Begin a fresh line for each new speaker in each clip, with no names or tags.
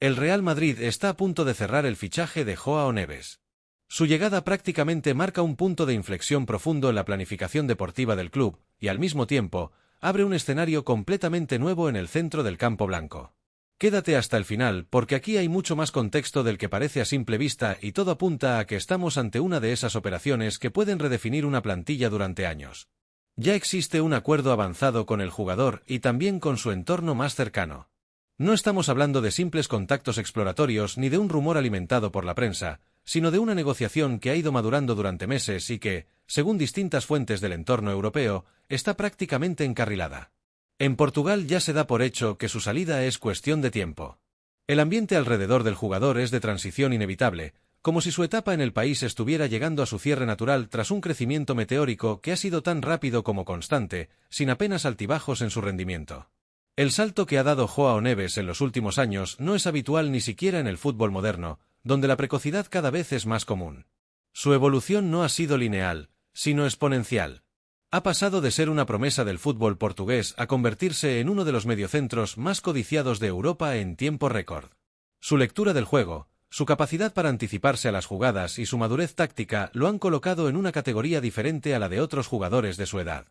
El Real Madrid está a punto de cerrar el fichaje de Joao Neves. Su llegada prácticamente marca un punto de inflexión profundo en la planificación deportiva del club y, al mismo tiempo, abre un escenario completamente nuevo en el centro del campo blanco. Quédate hasta el final porque aquí hay mucho más contexto del que parece a simple vista y todo apunta a que estamos ante una de esas operaciones que pueden redefinir una plantilla durante años. Ya existe un acuerdo avanzado con el jugador y también con su entorno más cercano. No estamos hablando de simples contactos exploratorios ni de un rumor alimentado por la prensa, sino de una negociación que ha ido madurando durante meses y que, según distintas fuentes del entorno europeo, está prácticamente encarrilada. En Portugal ya se da por hecho que su salida es cuestión de tiempo. El ambiente alrededor del jugador es de transición inevitable, como si su etapa en el país estuviera llegando a su cierre natural tras un crecimiento meteórico que ha sido tan rápido como constante, sin apenas altibajos en su rendimiento. El salto que ha dado Joao Neves en los últimos años no es habitual ni siquiera en el fútbol moderno, donde la precocidad cada vez es más común. Su evolución no ha sido lineal, sino exponencial. Ha pasado de ser una promesa del fútbol portugués a convertirse en uno de los mediocentros más codiciados de Europa en tiempo récord. Su lectura del juego, su capacidad para anticiparse a las jugadas y su madurez táctica lo han colocado en una categoría diferente a la de otros jugadores de su edad.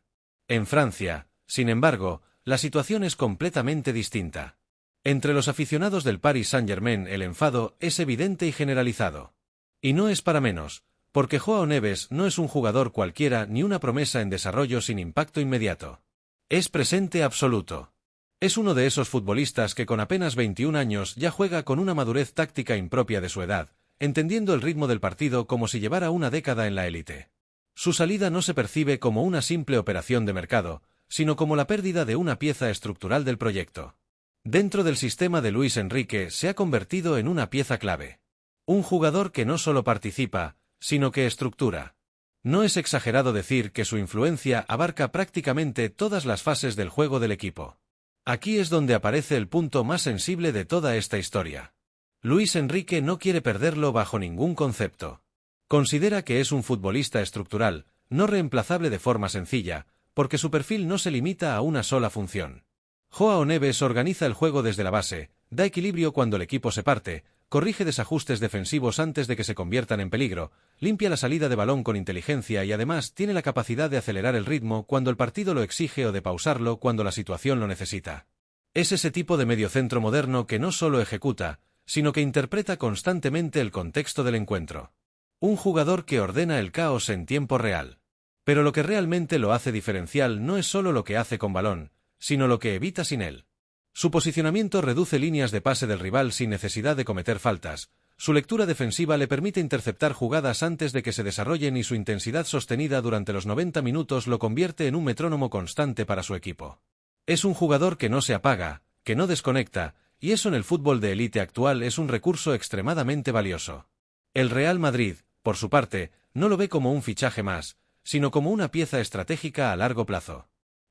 En Francia, sin embargo, la situación es completamente distinta. Entre los aficionados del Paris Saint-Germain el enfado es evidente y generalizado. Y no es para menos, porque Joao Neves no es un jugador cualquiera ni una promesa en desarrollo sin impacto inmediato. Es presente absoluto. Es uno de esos futbolistas que con apenas 21 años ya juega con una madurez táctica impropia de su edad, entendiendo el ritmo del partido como si llevara una década en la élite. Su salida no se percibe como una simple operación de mercado, sino como la pérdida de una pieza estructural del proyecto. Dentro del sistema de Luis Enrique se ha convertido en una pieza clave. Un jugador que no solo participa, sino que estructura. No es exagerado decir que su influencia abarca prácticamente todas las fases del juego del equipo. Aquí es donde aparece el punto más sensible de toda esta historia. Luis Enrique no quiere perderlo bajo ningún concepto. Considera que es un futbolista estructural, no reemplazable de forma sencilla, porque su perfil no se limita a una sola función. Joao Neves organiza el juego desde la base, da equilibrio cuando el equipo se parte, corrige desajustes defensivos antes de que se conviertan en peligro, limpia la salida de balón con inteligencia y además tiene la capacidad de acelerar el ritmo cuando el partido lo exige o de pausarlo cuando la situación lo necesita. Es ese tipo de mediocentro moderno que no solo ejecuta, sino que interpreta constantemente el contexto del encuentro. Un jugador que ordena el caos en tiempo real. Pero lo que realmente lo hace diferencial no es solo lo que hace con balón, sino lo que evita sin él. Su posicionamiento reduce líneas de pase del rival sin necesidad de cometer faltas, su lectura defensiva le permite interceptar jugadas antes de que se desarrollen y su intensidad sostenida durante los 90 minutos lo convierte en un metrónomo constante para su equipo. Es un jugador que no se apaga, que no desconecta, y eso en el fútbol de élite actual es un recurso extremadamente valioso. El Real Madrid, por su parte, no lo ve como un fichaje más, sino como una pieza estratégica a largo plazo.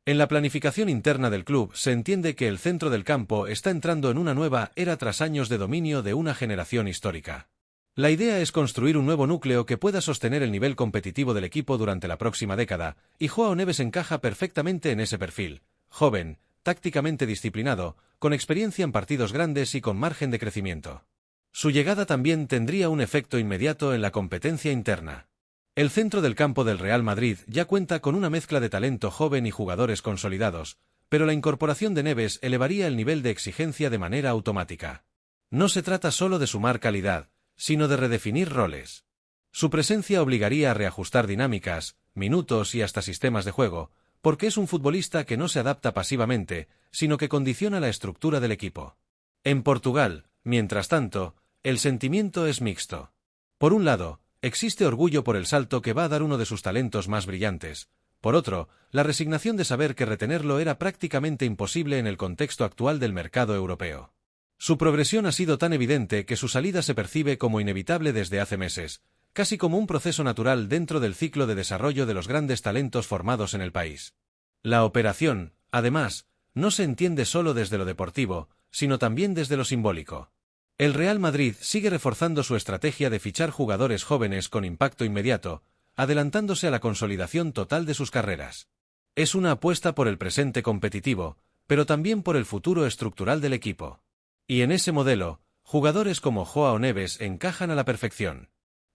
En la planificación interna del club se entiende que el centro del campo está entrando en una nueva era tras años de dominio de una generación histórica. La idea es construir un nuevo núcleo que pueda sostener el nivel competitivo del equipo durante la próxima década, y Joao Neves encaja perfectamente en ese perfil, joven, tácticamente disciplinado, con experiencia en partidos grandes y con margen de crecimiento. Su llegada también tendría un efecto inmediato en la competencia interna. El centro del campo del Real Madrid ya cuenta con una mezcla de talento joven y jugadores consolidados, pero la incorporación de Neves elevaría el nivel de exigencia de manera automática. No se trata solo de sumar calidad, sino de redefinir roles. Su presencia obligaría a reajustar dinámicas, minutos y hasta sistemas de juego, porque es un futbolista que no se adapta pasivamente, sino que condiciona la estructura del equipo. En Portugal, mientras tanto, el sentimiento es mixto. Por un lado, existe orgullo por el salto que va a dar uno de sus talentos más brillantes. Por otro, la resignación de saber que retenerlo era prácticamente imposible en el contexto actual del mercado europeo. Su progresión ha sido tan evidente que su salida se percibe como inevitable desde hace meses, casi como un proceso natural dentro del ciclo de desarrollo de los grandes talentos formados en el país. La operación, además, no se entiende solo desde lo deportivo, sino también desde lo simbólico. El Real Madrid sigue reforzando su estrategia de fichar jugadores jóvenes con impacto inmediato, adelantándose a la consolidación total de sus carreras. Es una apuesta por el presente competitivo, pero también por el futuro estructural del equipo. Y en ese modelo, jugadores como Joao Neves encajan a la perfección.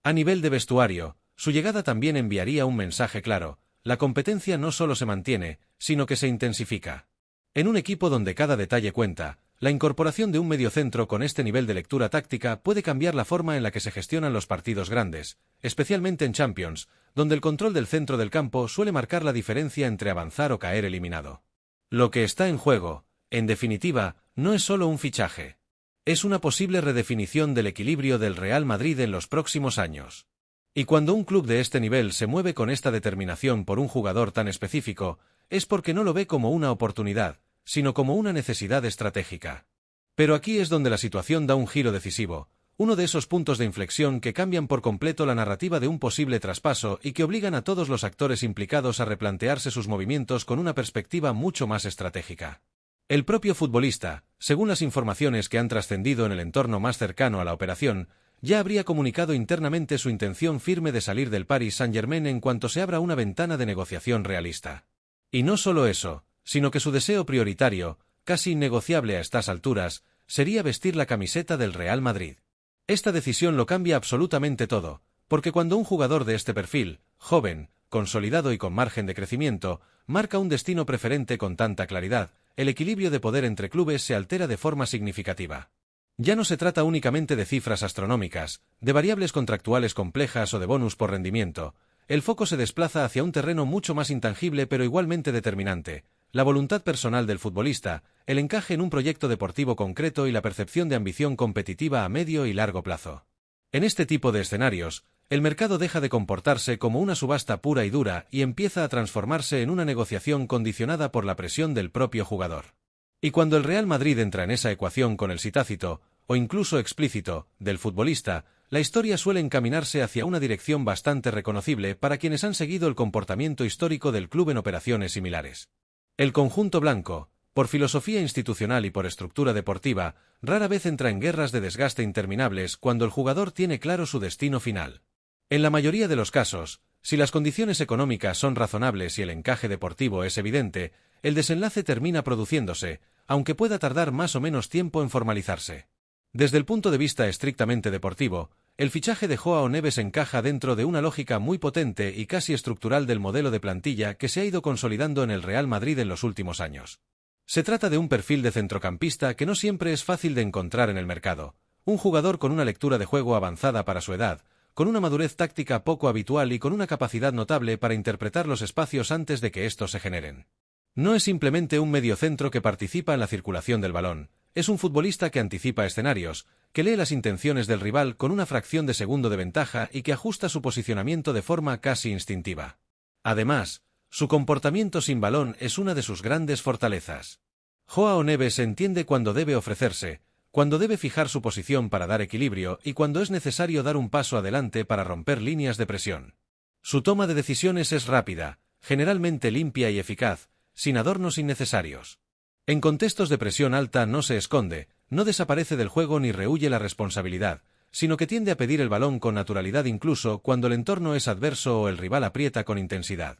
A nivel de vestuario, su llegada también enviaría un mensaje claro: la competencia no solo se mantiene, sino que se intensifica. En un equipo donde cada detalle cuenta, la incorporación de un mediocentro con este nivel de lectura táctica puede cambiar la forma en la que se gestionan los partidos grandes, especialmente en Champions, donde el control del centro del campo suele marcar la diferencia entre avanzar o caer eliminado. Lo que está en juego, en definitiva, no es solo un fichaje. Es una posible redefinición del equilibrio del Real Madrid en los próximos años. Y cuando un club de este nivel se mueve con esta determinación por un jugador tan específico, es porque no lo ve como una oportunidad, sino como una necesidad estratégica. Pero aquí es donde la situación da un giro decisivo, uno de esos puntos de inflexión que cambian por completo la narrativa de un posible traspaso y que obligan a todos los actores implicados a replantearse sus movimientos con una perspectiva mucho más estratégica. El propio futbolista, según las informaciones que han trascendido en el entorno más cercano a la operación, ya habría comunicado internamente su intención firme de salir del Paris Saint-Germain en cuanto se abra una ventana de negociación realista. Y no solo eso, sino que su deseo prioritario, casi innegociable a estas alturas, sería vestir la camiseta del Real Madrid. Esta decisión lo cambia absolutamente todo, porque cuando un jugador de este perfil, joven, consolidado y con margen de crecimiento, marca un destino preferente con tanta claridad, el equilibrio de poder entre clubes se altera de forma significativa. Ya no se trata únicamente de cifras astronómicas, de variables contractuales complejas o de bonus por rendimiento. El foco se desplaza hacia un terreno mucho más intangible pero igualmente determinante: la voluntad personal del futbolista, el encaje en un proyecto deportivo concreto y la percepción de ambición competitiva a medio y largo plazo. En este tipo de escenarios, el mercado deja de comportarse como una subasta pura y dura y empieza a transformarse en una negociación condicionada por la presión del propio jugador. Y cuando el Real Madrid entra en esa ecuación con el sí tácito, o incluso explícito, del futbolista, la historia suele encaminarse hacia una dirección bastante reconocible para quienes han seguido el comportamiento histórico del club en operaciones similares. El conjunto blanco, por filosofía institucional y por estructura deportiva, rara vez entra en guerras de desgaste interminables cuando el jugador tiene claro su destino final. En la mayoría de los casos, si las condiciones económicas son razonables y el encaje deportivo es evidente, el desenlace termina produciéndose, aunque pueda tardar más o menos tiempo en formalizarse. Desde el punto de vista estrictamente deportivo, el fichaje de Joao Neves encaja dentro de una lógica muy potente y casi estructural del modelo de plantilla que se ha ido consolidando en el Real Madrid en los últimos años. Se trata de un perfil de centrocampista que no siempre es fácil de encontrar en el mercado, un jugador con una lectura de juego avanzada para su edad, con una madurez táctica poco habitual y con una capacidad notable para interpretar los espacios antes de que estos se generen. No es simplemente un mediocentro que participa en la circulación del balón, es un futbolista que anticipa escenarios, que lee las intenciones del rival con una fracción de segundo de ventaja y que ajusta su posicionamiento de forma casi instintiva. Además, su comportamiento sin balón es una de sus grandes fortalezas. Joao Neves entiende cuándo debe ofrecerse, cuándo debe fijar su posición para dar equilibrio y cuándo es necesario dar un paso adelante para romper líneas de presión. Su toma de decisiones es rápida, generalmente limpia y eficaz, sin adornos innecesarios. En contextos de presión alta no se esconde, no desaparece del juego ni rehúye la responsabilidad, sino que tiende a pedir el balón con naturalidad incluso cuando el entorno es adverso o el rival aprieta con intensidad.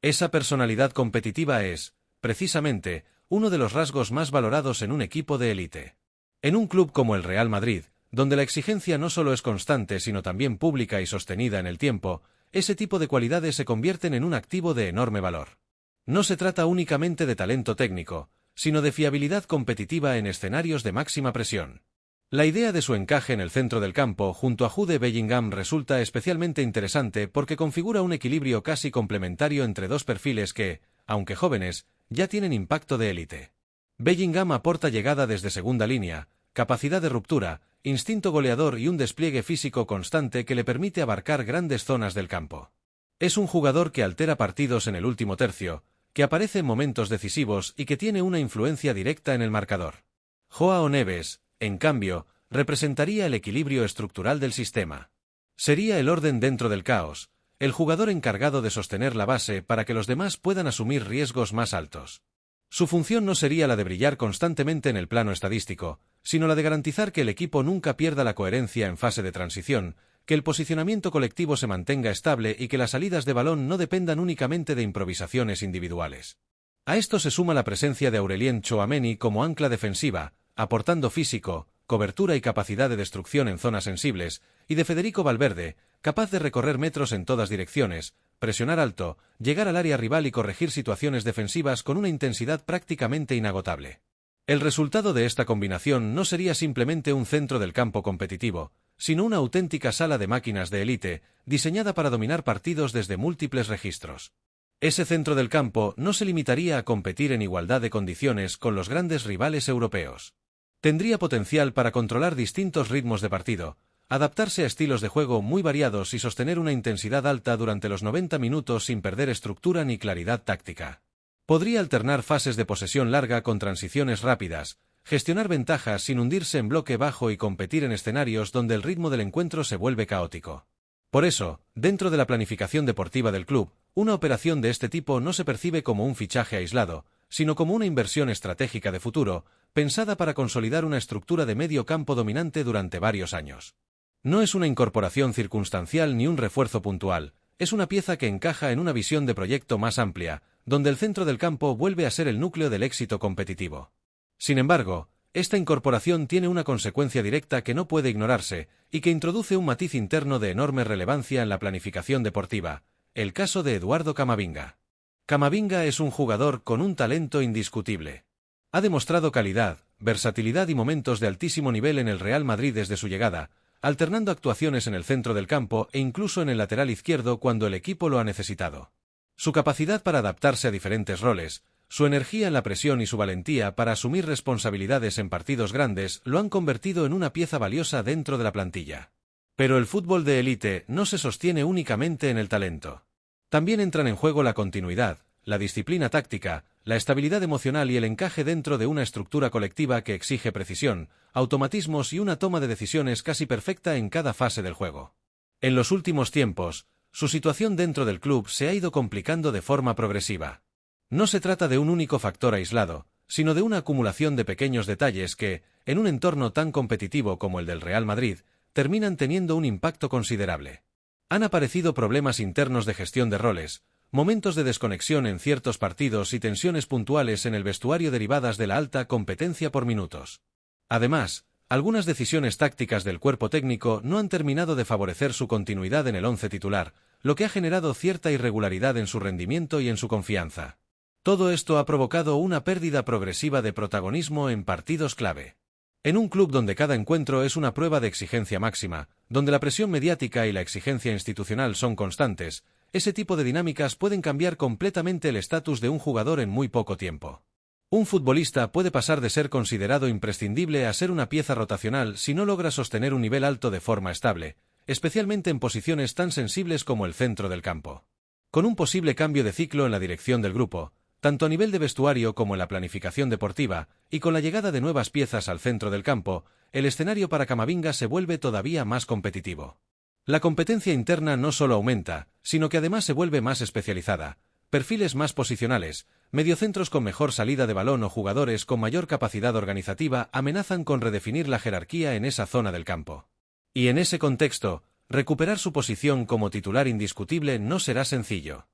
Esa personalidad competitiva es, precisamente, uno de los rasgos más valorados en un equipo de élite. En un club como el Real Madrid, donde la exigencia no solo es constante sino también pública y sostenida en el tiempo, ese tipo de cualidades se convierten en un activo de enorme valor. No se trata únicamente de talento técnico, sino de fiabilidad competitiva en escenarios de máxima presión. La idea de su encaje en el centro del campo junto a Jude Bellingham resulta especialmente interesante porque configura un equilibrio casi complementario entre dos perfiles que, aunque jóvenes, ya tienen impacto de élite. Bellingham aporta llegada desde segunda línea, capacidad de ruptura, instinto goleador y un despliegue físico constante que le permite abarcar grandes zonas del campo. Es un jugador que altera partidos en el último tercio, que aparece en momentos decisivos y que tiene una influencia directa en el marcador. Joao Neves, en cambio, representaría el equilibrio estructural del sistema. Sería el orden dentro del caos, el jugador encargado de sostener la base para que los demás puedan asumir riesgos más altos. Su función no sería la de brillar constantemente en el plano estadístico, sino la de garantizar que el equipo nunca pierda la coherencia en fase de transición, que el posicionamiento colectivo se mantenga estable y que las salidas de balón no dependan únicamente de improvisaciones individuales. A esto se suma la presencia de Aurelien Tchouaméni como ancla defensiva, aportando físico, cobertura y capacidad de destrucción en zonas sensibles, y de Federico Valverde, capaz de recorrer metros en todas direcciones, presionar alto, llegar al área rival y corregir situaciones defensivas con una intensidad prácticamente inagotable. El resultado de esta combinación no sería simplemente un centro del campo competitivo, sino una auténtica sala de máquinas de élite, diseñada para dominar partidos desde múltiples registros. Ese centro del campo no se limitaría a competir en igualdad de condiciones con los grandes rivales europeos. Tendría potencial para controlar distintos ritmos de partido, adaptarse a estilos de juego muy variados y sostener una intensidad alta durante los 90 minutos sin perder estructura ni claridad táctica. Podría alternar fases de posesión larga con transiciones rápidas, gestionar ventajas sin hundirse en bloque bajo y competir en escenarios donde el ritmo del encuentro se vuelve caótico. Por eso, dentro de la planificación deportiva del club, una operación de este tipo no se percibe como un fichaje aislado, sino como una inversión estratégica de futuro, pensada para consolidar una estructura de medio campo dominante durante varios años. No es una incorporación circunstancial ni un refuerzo puntual, es una pieza que encaja en una visión de proyecto más amplia, donde el centro del campo vuelve a ser el núcleo del éxito competitivo. Sin embargo, esta incorporación tiene una consecuencia directa que no puede ignorarse, y que introduce un matiz interno de enorme relevancia en la planificación deportiva, el caso de Eduardo Camavinga. Camavinga es un jugador con un talento indiscutible. Ha demostrado calidad, versatilidad y momentos de altísimo nivel en el Real Madrid desde su llegada, alternando actuaciones en el centro del campo e incluso en el lateral izquierdo cuando el equipo lo ha necesitado. Su capacidad para adaptarse a diferentes roles, su energía en la presión y su valentía para asumir responsabilidades en partidos grandes lo han convertido en una pieza valiosa dentro de la plantilla. Pero el fútbol de élite no se sostiene únicamente en el talento. También entran en juego la continuidad, la disciplina táctica, la estabilidad emocional y el encaje dentro de una estructura colectiva que exige precisión, automatismos y una toma de decisiones casi perfecta en cada fase del juego. En los últimos tiempos, su situación dentro del club se ha ido complicando de forma progresiva. No se trata de un único factor aislado, sino de una acumulación de pequeños detalles que, en un entorno tan competitivo como el del Real Madrid, terminan teniendo un impacto considerable. Han aparecido problemas internos de gestión de roles, momentos de desconexión en ciertos partidos y tensiones puntuales en el vestuario derivadas de la alta competencia por minutos. Además, algunas decisiones tácticas del cuerpo técnico no han terminado de favorecer su continuidad en el once titular, lo que ha generado cierta irregularidad en su rendimiento y en su confianza. Todo esto ha provocado una pérdida progresiva de protagonismo en partidos clave. En un club donde cada encuentro es una prueba de exigencia máxima, donde la presión mediática y la exigencia institucional son constantes, ese tipo de dinámicas pueden cambiar completamente el estatus de un jugador en muy poco tiempo. Un futbolista puede pasar de ser considerado imprescindible a ser una pieza rotacional si no logra sostener un nivel alto de forma estable, especialmente en posiciones tan sensibles como el centro del campo. Con un posible cambio de ciclo en la dirección del grupo, tanto a nivel de vestuario como en la planificación deportiva, y con la llegada de nuevas piezas al centro del campo, el escenario para Camavinga se vuelve todavía más competitivo. La competencia interna no solo aumenta, sino que además se vuelve más especializada, perfiles más posicionales, mediocentros con mejor salida de balón o jugadores con mayor capacidad organizativa amenazan con redefinir la jerarquía en esa zona del campo. Y en ese contexto, recuperar su posición como titular indiscutible no será sencillo.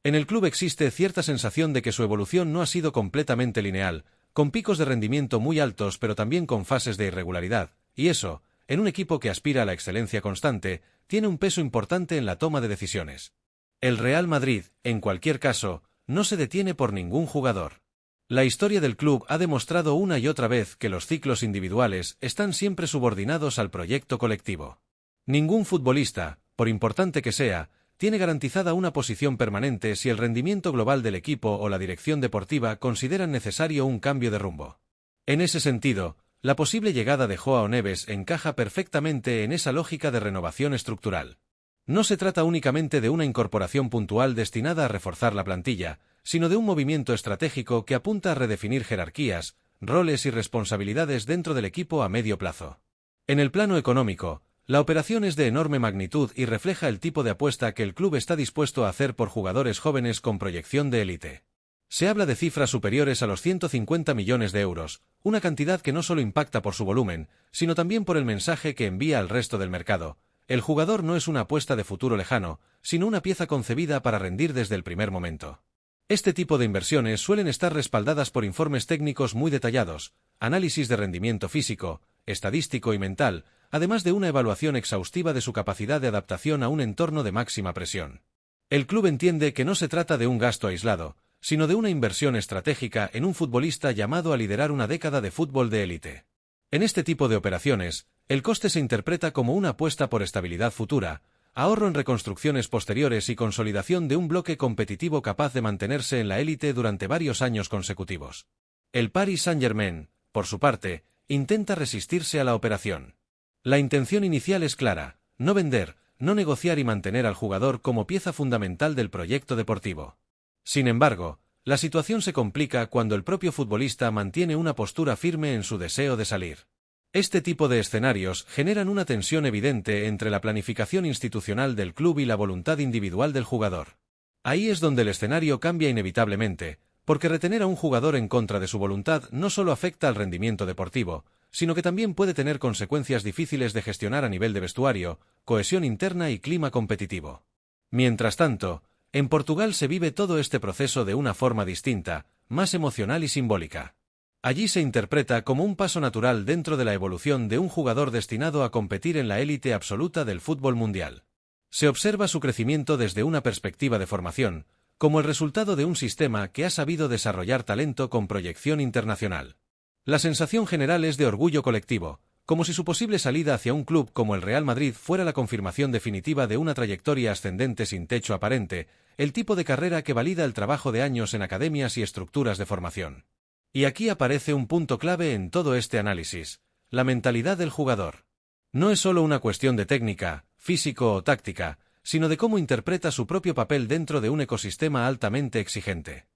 En el club existe cierta sensación de que su evolución no ha sido completamente lineal, con picos de rendimiento muy altos pero también con fases de irregularidad, y eso, en un equipo que aspira a la excelencia constante, tiene un peso importante en la toma de decisiones. El Real Madrid, en cualquier caso, no se detiene por ningún jugador. La historia del club ha demostrado una y otra vez que los ciclos individuales están siempre subordinados al proyecto colectivo. Ningún futbolista, por importante que sea, tiene garantizada una posición permanente si el rendimiento global del equipo o la dirección deportiva consideran necesario un cambio de rumbo. En ese sentido, la posible llegada de Joao Neves encaja perfectamente en esa lógica de renovación estructural. No se trata únicamente de una incorporación puntual destinada a reforzar la plantilla, sino de un movimiento estratégico que apunta a redefinir jerarquías, roles y responsabilidades dentro del equipo a medio plazo. En el plano económico, la operación es de enorme magnitud y refleja el tipo de apuesta que el club está dispuesto a hacer por jugadores jóvenes con proyección de élite. Se habla de cifras superiores a los 150 millones de euros, una cantidad que no solo impacta por su volumen, sino también por el mensaje que envía al resto del mercado. El jugador no es una apuesta de futuro lejano, sino una pieza concebida para rendir desde el primer momento. Este tipo de inversiones suelen estar respaldadas por informes técnicos muy detallados, análisis de rendimiento físico, estadístico y mental, además de una evaluación exhaustiva de su capacidad de adaptación a un entorno de máxima presión. El club entiende que no se trata de un gasto aislado, sino de una inversión estratégica en un futbolista llamado a liderar una década de fútbol de élite. En este tipo de operaciones, el coste se interpreta como una apuesta por estabilidad futura, ahorro en reconstrucciones posteriores y consolidación de un bloque competitivo capaz de mantenerse en la élite durante varios años consecutivos. El Paris Saint-Germain, por su parte, intenta resistirse a la operación. La intención inicial es clara: no vender, no negociar y mantener al jugador como pieza fundamental del proyecto deportivo. Sin embargo, la situación se complica cuando el propio futbolista mantiene una postura firme en su deseo de salir. Este tipo de escenarios generan una tensión evidente entre la planificación institucional del club y la voluntad individual del jugador. Ahí es donde el escenario cambia inevitablemente, porque retener a un jugador en contra de su voluntad no solo afecta al rendimiento deportivo, sino que también puede tener consecuencias difíciles de gestionar a nivel de vestuario, cohesión interna y clima competitivo. Mientras tanto, en Portugal se vive todo este proceso de una forma distinta, más emocional y simbólica. Allí se interpreta como un paso natural dentro de la evolución de un jugador destinado a competir en la élite absoluta del fútbol mundial. Se observa su crecimiento desde una perspectiva de formación, como el resultado de un sistema que ha sabido desarrollar talento con proyección internacional. La sensación general es de orgullo colectivo, como si su posible salida hacia un club como el Real Madrid fuera la confirmación definitiva de una trayectoria ascendente sin techo aparente, el tipo de carrera que valida el trabajo de años en academias y estructuras de formación. Y aquí aparece un punto clave en todo este análisis: la mentalidad del jugador. No es solo una cuestión de técnica, físico o táctica, sino de cómo interpreta su propio papel dentro de un ecosistema altamente exigente.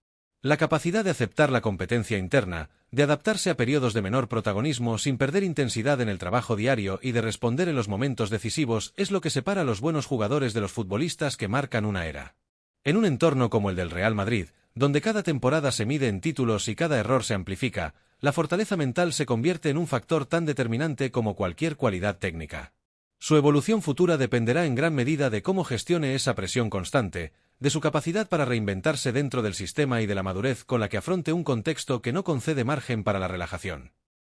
La capacidad de aceptar la competencia interna, de adaptarse a periodos de menor protagonismo sin perder intensidad en el trabajo diario y de responder en los momentos decisivos es lo que separa a los buenos jugadores de los futbolistas que marcan una era. En un entorno como el del Real Madrid, donde cada temporada se mide en títulos y cada error se amplifica, la fortaleza mental se convierte en un factor tan determinante como cualquier cualidad técnica. Su evolución futura dependerá en gran medida de cómo gestione esa presión constante, de su capacidad para reinventarse dentro del sistema y de la madurez con la que afronte un contexto que no concede margen para la relajación.